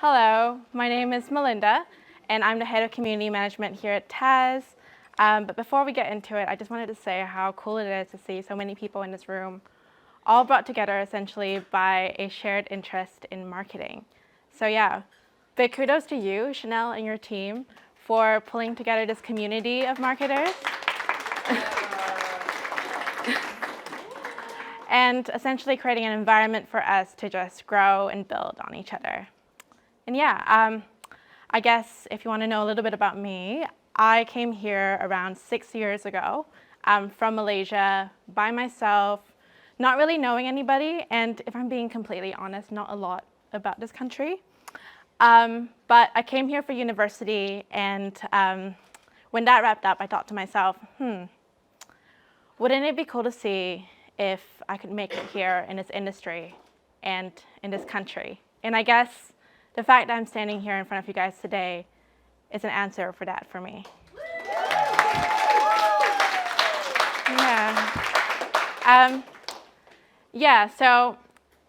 Hello, my name is Melinda, and I'm the head of community management here at TAS. But before we get into it, I just wanted to say how cool it is to see so many people in this room, all brought together essentially by a shared interest in marketing. So yeah, big kudos to you, Chanel, and your team for pulling together this community of marketers. And essentially creating an environment for us to just grow and build on each other. And yeah, I guess if you want to know a little bit about me, I came here around 6 years ago from Malaysia by myself, not really knowing anybody, and if I'm being completely honest, not a lot about this country. But I came here for university, and when that wrapped up, I thought to myself, wouldn't it be cool to see if I could make it here in this industry and in this country? And I guess the fact that I'm standing here in front of you guys today is an answer for that for me. So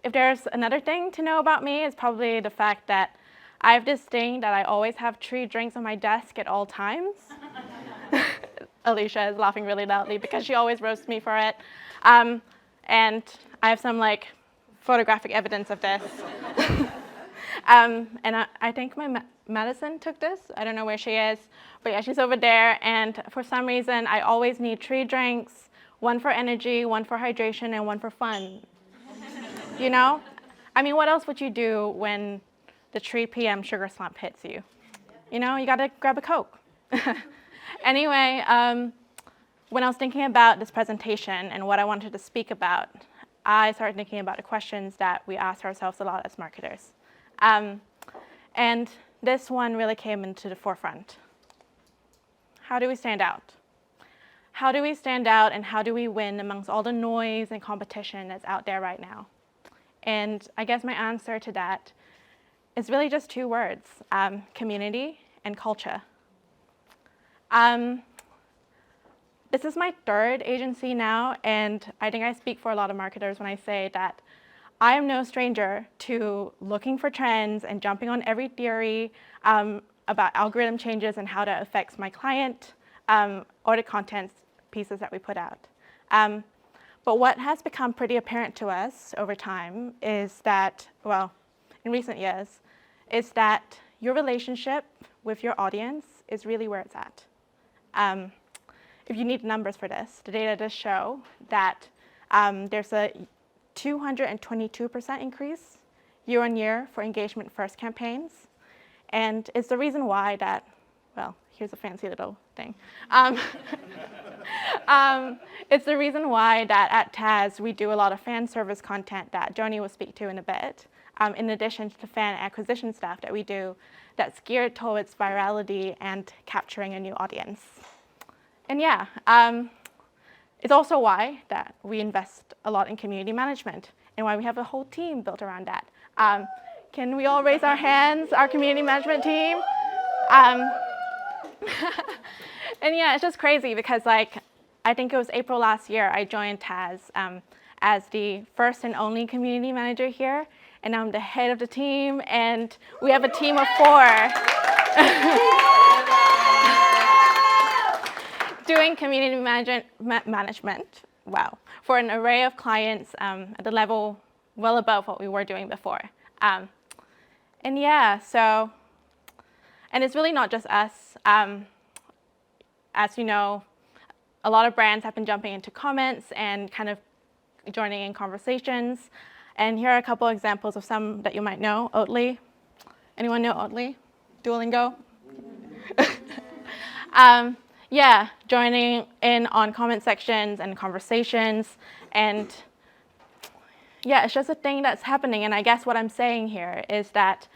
if there's another thing to know about me, it's probably the fact that I have this thing that I always have 3 drinks on my desk at all times. Alicia is laughing really loudly because she always roasts me for it. And I have some photographic evidence of this. And I think my Madison took this. I don't know where she is, but yeah, she's over there. And for some reason, I always need 3 drinks, 1 for energy, 1 for hydration, and 1 for fun. You know? I mean, what else would you do when the 3 p.m. sugar slump hits you? You know, you gotta grab a Coke. Anyway, when I was thinking about this presentation and what I wanted to speak about, I started thinking about the questions that we ask ourselves a lot as marketers. And this one really came into the forefront. How do we stand out? How do we stand out, and how do we win amongst all the noise and competition that's out there right now? And I guess my answer to that is really just 2 words, community and culture. This is my 3rd agency now, and I think I speak for a lot of marketers when I say that I am no stranger to looking for trends and jumping on every theory about algorithm changes and how that affects my client or the content pieces that we put out. But what has become pretty apparent to us over time is that, well, in recent years, is that your relationship with your audience is really where it's at. If you need numbers for this, the data does show that there's a 222% increase year-on-year for engagement-first campaigns. And it's the reason why that, well, here's a fancy little thing. It's the reason why that at TAS we do a lot of fan service content that Joni will speak to in a bit, in addition to the fan acquisition stuff that we do that's geared towards virality and capturing a new audience. And yeah, it's also why that we invest a lot in community management and why we have a whole team built around that. Can we all raise our hands, our community management team? And yeah, it's just crazy because I think it was April last year, I joined TAS as the first and only community manager here, and I'm the head of the team, and we have a team of 4. Doing community management, wow, for an array of clients at the level well above what we were doing before. And yeah, so, and it's really not just us. As you know, a lot of brands have been jumping into comments and kind of joining in conversations. And here are a couple examples of some that you might know. Oatly. Anyone know Oatly? Duolingo? Yeah, joining in on comment sections and conversations. And yeah, it's just a thing that's happening. And I guess what I'm saying here is that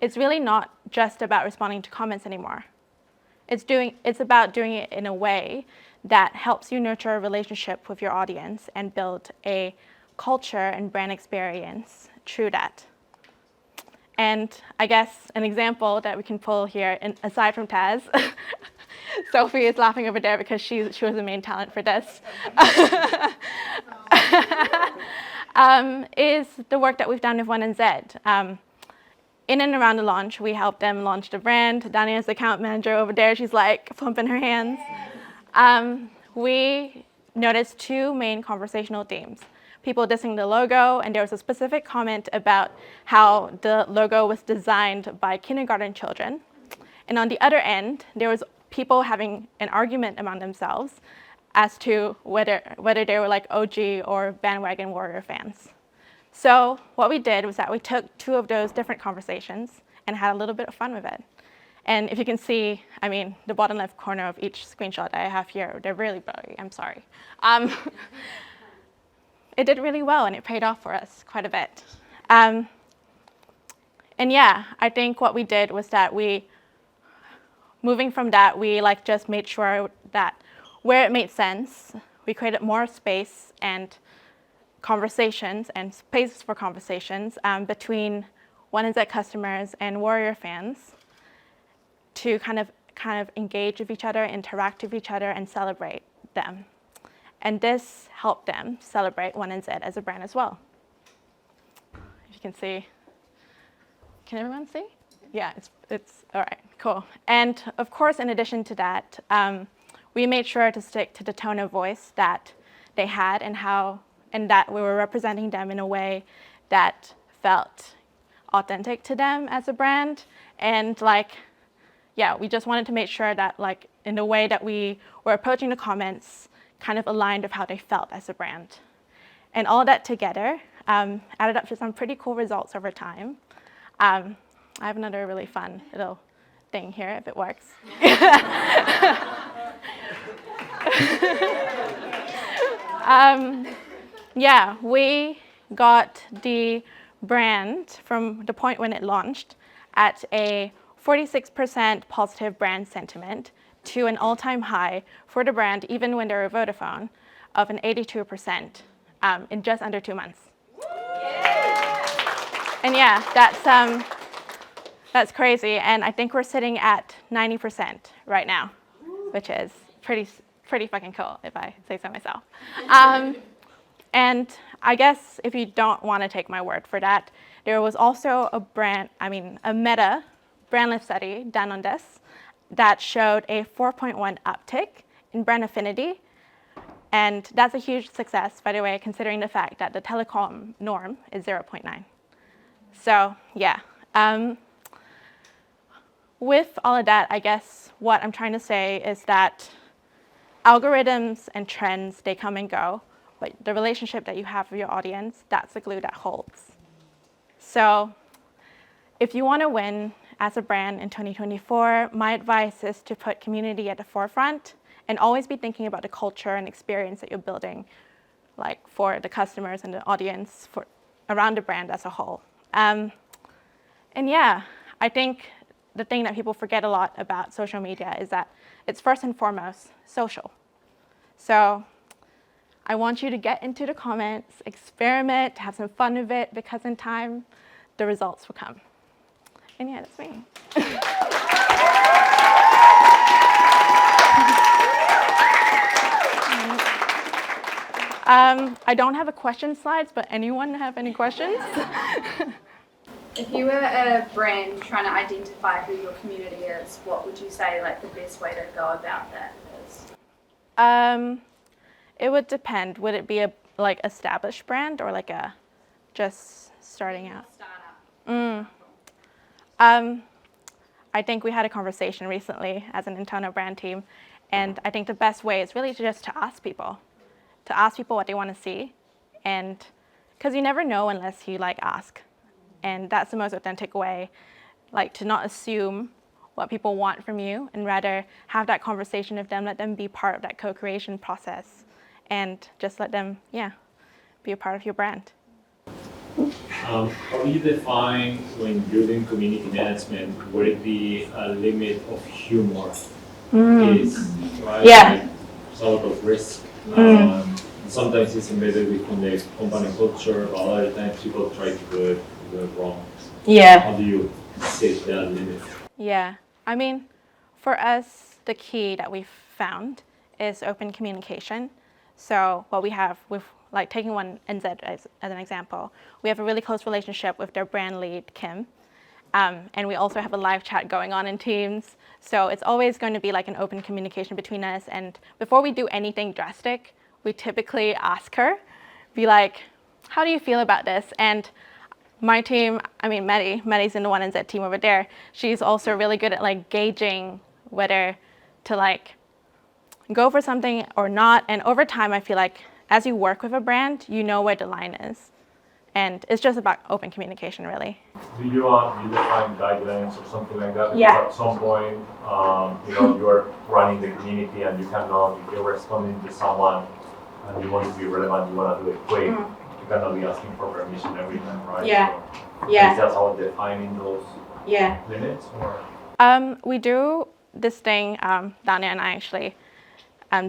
it's really not just about responding to comments anymore. It's about doing it in a way that helps you nurture a relationship with your audience and build a culture and brand experience through that. And I guess an example that we can pull here, aside from Taz, Sophie is laughing over there because she was the main talent for this, is the work that we've done with 1NZ. in and around the launch, we helped them launch the brand. Daniel's the account manager over there. She's like pumping her hands. We noticed two main conversational themes. People dissing the logo, and there was a specific comment about how the logo was designed by kindergarten children. And on the other end, there was people having an argument among themselves as to whether they were like OG or bandwagon Warrior fans. So what we did was that we took two of those different conversations and had a little bit of fun with it. And if you can see, I mean, the bottom left corner of each screenshot I have here, they're really blurry, I'm sorry. It did really well, and it paid off for us quite a bit. And yeah, I think what we did was that moving from that, we just made sure that where it made sense, we created more space and conversations and spaces for conversations between 1NZ customers and Warrior fans to kind of engage with each other, interact with each other, and celebrate them. And this helped them celebrate 1NZ as a brand as well. If you can see, can everyone see? Yeah, it's all right, cool. And of course, in addition to that, we made sure to stick to the tone of voice that they had and that we were representing them in a way that felt authentic to them as a brand. And we just wanted to make sure that in the way that we were approaching the comments kind of aligned with how they felt as a brand. And all that together added up to some pretty cool results over time. I have another really fun little thing here, if it works. Yeah, we got the brand from the point when it launched at a 46% positive brand sentiment to an all-time high for the brand, even when they were Vodafone, of an 82% in just under 2 months. Yeah. And yeah, that's crazy. And I think we're sitting at 90% right now, which is pretty fucking cool, if I say so myself. And I guess if you don't want to take my word for that, there was also a meta brand lift study done on this that showed a 4.1 uptick in brand affinity. And that's a huge success, by the way, considering the fact that the telecom norm is 0.9. So yeah, with all of that, I guess what I'm trying to say is that algorithms and trends, they come and go, but the relationship that you have with your audience, that's the glue that holds. So if you want to win as a brand in 2024, my advice is to put community at the forefront and always be thinking about the culture and experience that you're building, for the customers and the audience around the brand as a whole. And yeah, I think the thing that people forget a lot about social media is that it's first and foremost social. So I want you to get into the comments, experiment, have some fun with it, because in time, the results will come. And yeah, that's me. I don't have a question slides, but anyone have any questions? If you were a brand trying to identify who your community is, what would you say the best way to go about that is? It would depend. Would it be a established brand or a just starting out? Startup. I think we had a conversation recently as an internal brand team, and I think the best way is really just to ask people what they want to see, and because you never know unless you ask, and that's the most authentic way, to not assume what people want from you, and rather have that conversation with them, let them be part of that co-creation process, and just let them, be a part of your brand. How do you define, when you're doing community management, where the limit of humor is, right? Yeah. Sort of risk. Sometimes it's embedded within the company culture, but other times people try to do it wrong. Yeah. How do you set that limit? Yeah. I mean, for us, the key that we've found is open communication. So what we have with taking 1NZ as an example, we have a really close relationship with their brand lead, Kim. And we also have a live chat going on in Teams. So it's always going to be like an open communication between us. And before we do anything drastic, we typically ask her, be like, how do you feel about this? And my team, I mean, Maddie's in the 1NZ team over there. She's also really good at like gauging whether to like go for something or not. And over time, I feel like as you work with a brand, you know where the line is. And it's just about open communication, really. Do you define guidelines or something like that? Because Yeah. at some point, you're running the community and you cannot, if you're responding to someone and you want to be relevant, you want to do it quick, you cannot be asking for permission every time, right? Yeah. So Yeah. is that how defining those limits? Or? We do this thing, Dania and I actually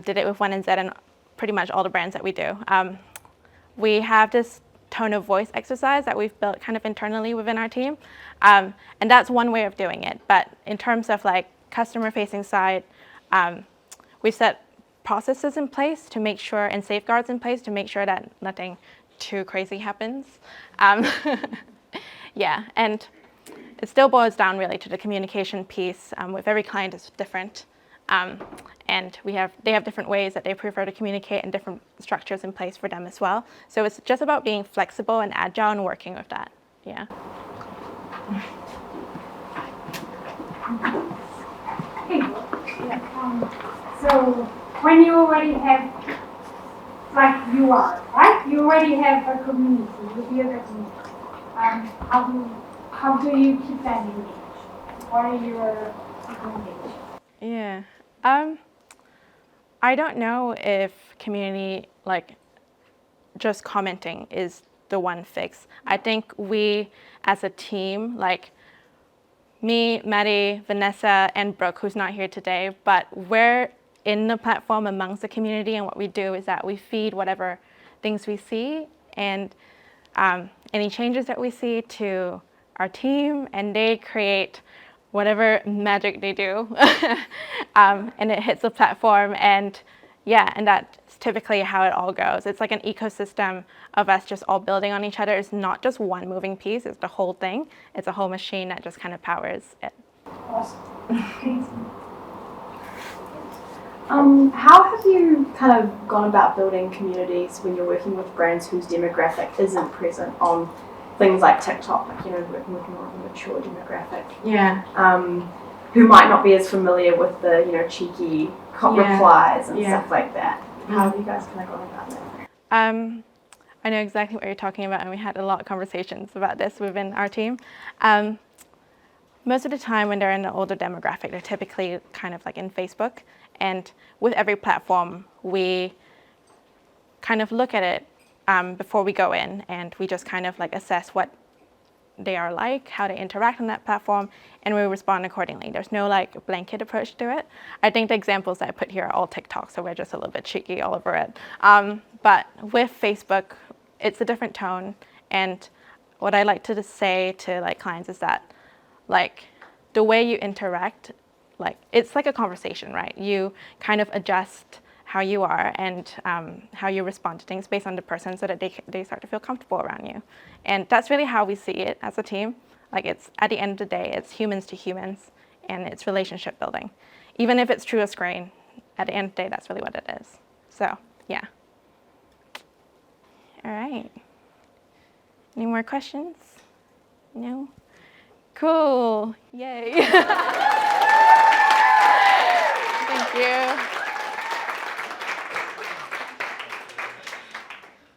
did it with 1NZ and pretty much all the brands that we do. We have this tone of voice exercise that we've built kind of internally within our team. And that's one way of doing it. But in terms of like customer facing side, we set processes in place to make sure, and safeguards in place to make sure that nothing too crazy happens. Yeah, and it still boils down really to the communication piece. With every client is different. And they have different ways that they prefer to communicate and different structures in place for them as well. So it's just about being flexible and agile and working with that. Yeah. Hey. So when you already have, like you are, right? You already have a community, you build a community. How do you keep that engaged? What are your recommendations? Yeah. I don't know if community, like just commenting is the one fix. I think we as a team, like me, Maddie, Vanessa, and Brooke, who's not here today, but we're in the platform amongst the community, and what we do is that we feed whatever things we see and any changes that we see to our team, and they create whatever magic they do, and it hits the platform, and yeah, and that's typically how it all goes. It's like an ecosystem of us just all building on each other. It's not just one moving piece, it's the whole thing. It's a whole machine that just kind of powers it. Awesome. Thanks. How have you kind of gone about building communities when you're working with brands whose demographic isn't present on things like TikTok, like, working with more of a mature demographic? Yeah. Who might not be as familiar with the, cheeky replies and stuff like that. How have you guys kind of gone about that? I know exactly what you're talking about, and we had a lot of conversations about this within our team. Most of the time when they're in the older demographic, they're typically kind of like in Facebook. And with every platform, we kind of look at it before we go in, and we just kind of like assess what they are like, how they interact on that platform, and we respond accordingly. There's no like blanket approach to it. I think the examples that I put here are all TikTok, so we're just a little bit cheeky all over it. But with Facebook, it's a different tone, and what I like to say to like clients is that like the way you interact, like it's like a conversation, right? You kind of adjust how you are and how you respond to things based on the person so that they start to feel comfortable around you. And that's really how we see it as a team. Like it's, at the end of the day, it's humans to humans and it's relationship building. Even if it's through a screen, at the end of the day, that's really what it is. So, yeah. All right. Any more questions? No? Cool. Yay.